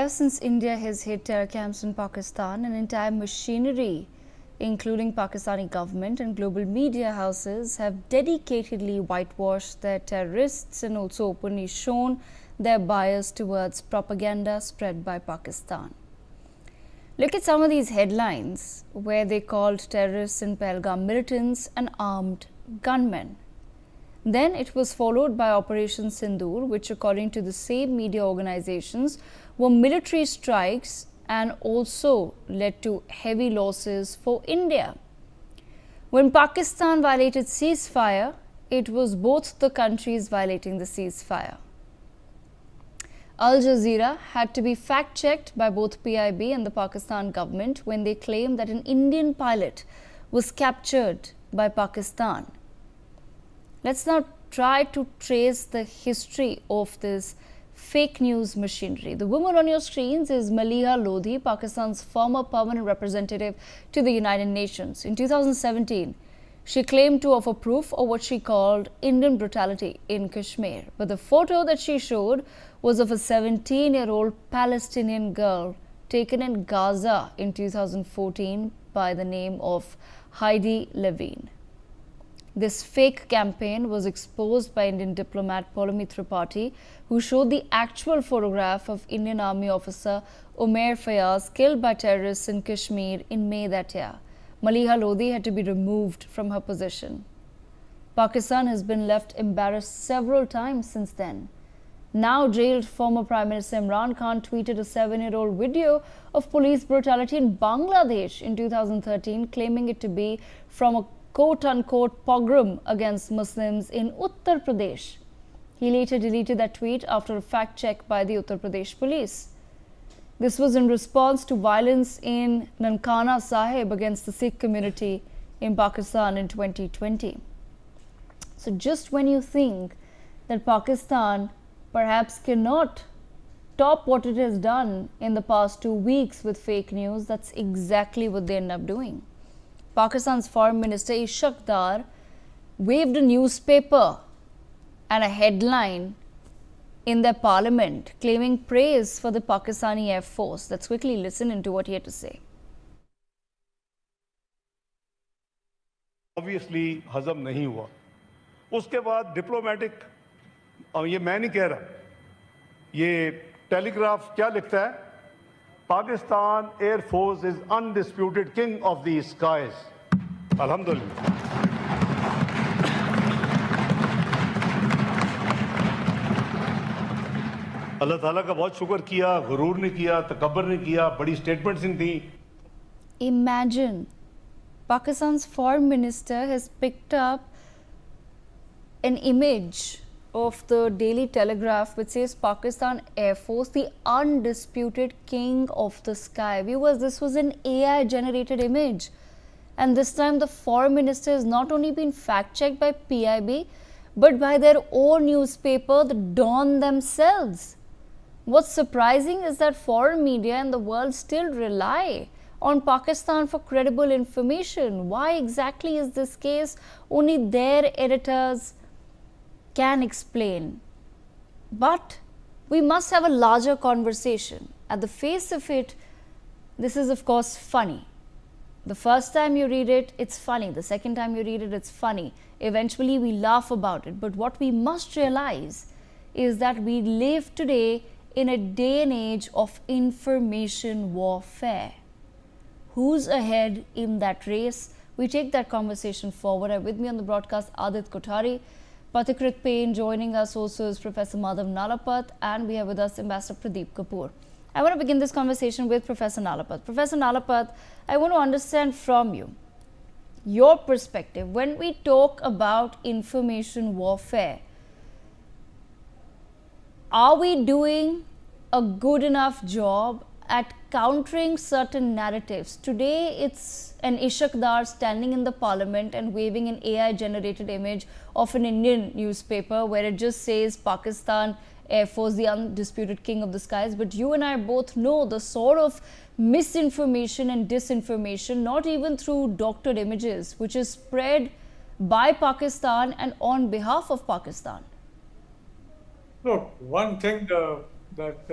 Ever since India has hit terror camps in Pakistan, an entire machinery, including Pakistani government and global media houses, have dedicatedly whitewashed their terrorists and also openly shown their bias towards propaganda spread by Pakistan. Look at some of these headlines where they called terrorists in Pahalgam militants and armed gunmen. Then it was followed by Operation Sindoor, which according to the same media organizations were military strikes and also led to heavy losses for India. When Pakistan violated ceasefire, it was both the countries violating the ceasefire. Al Jazeera had to be fact-checked by both PIB and the Pakistan government when they claimed that an Indian pilot was captured by Pakistan. Let's now try to trace the history of this fake news machinery. The woman on your screens is Maliha Lodhi, Pakistan's former permanent representative to the United Nations. In 2017, she claimed to offer proof of what she called Indian brutality in Kashmir. But the photo that she showed was of a 17-year-old Palestinian girl taken in Gaza in 2014 by the name of Heidi Levine. This fake campaign was exposed by Indian diplomat Poulomi Tripathi, who showed the actual photograph of Indian Army officer Umair Fayaz killed by terrorists in Kashmir in May that year. Maliha Lodhi had to be removed from her position. Pakistan has been left embarrassed several times since then. Now jailed former Prime Minister Imran Khan tweeted a 7-year-old video of police brutality in Bangladesh in 2013, claiming it to be from a quote-unquote pogrom against Muslims in Uttar Pradesh. He later deleted that tweet after a fact check by the Uttar Pradesh police. This was in response to violence in Nankana Sahib against the Sikh community in Pakistan in 2020. So just when you think that Pakistan perhaps cannot top what it has done in the past 2 weeks with fake news, that's exactly what they end up doing. Pakistan's Foreign Minister Ishaq Dar waved a newspaper and a headline in their parliament claiming praise for the Pakistani Air Force. Let's quickly listen into what he had to say. Obviously, hazam nahi hua. Uske baad diplomatic, ये मैं नहीं कह रहा, ये telegraph क्या लिखता है? Pakistan Air Force is undisputed king of the skies. Alhamdulillah. अल्लाह ताला का बहुत शुक्र किया, गुरूर नहीं किया, तकब्बर नहीं किया, बड़ी स्टेटमेंट्स नहीं थी. Imagine, Pakistan's foreign minister has picked up an image of the Daily Telegraph which says Pakistan Air Force, the undisputed king of the sky. Viewers, this was an AI generated image, and this time the foreign minister has not only been fact checked by PIB but by their own newspaper, the Dawn themselves. What's surprising is that foreign media in the world still rely on Pakistan for credible information. Why exactly is this case? Only their editors can explain. But we must have a larger conversation. At the face of it, this is of course funny. The first time you read it, it's funny. The second time you read it, it's funny. Eventually we laugh about it. But what we must realize is that we live today in a day and age of information warfare. Who's ahead in that race? We take that conversation forward. And with me on the broadcast, Adit Kothari, Pathikrit Payne. Joining us also is Professor Madhav Nalapat, and we have with us Ambassador Pradeep Kapoor. I want to begin this conversation with Professor Nalapat. Professor Nalapat, I want to understand from you, your perspective, when we talk about information warfare, are we doing a good enough job at countering certain narratives? Today, it's an Ishaq Dar standing in the parliament and waving an AI-generated image of an Indian newspaper where it just says Pakistan Air Force, the undisputed king of the skies. But you and I both know the sort of misinformation and disinformation, not even through doctored images, which is spread by Pakistan and on behalf of Pakistan. Look, one thing that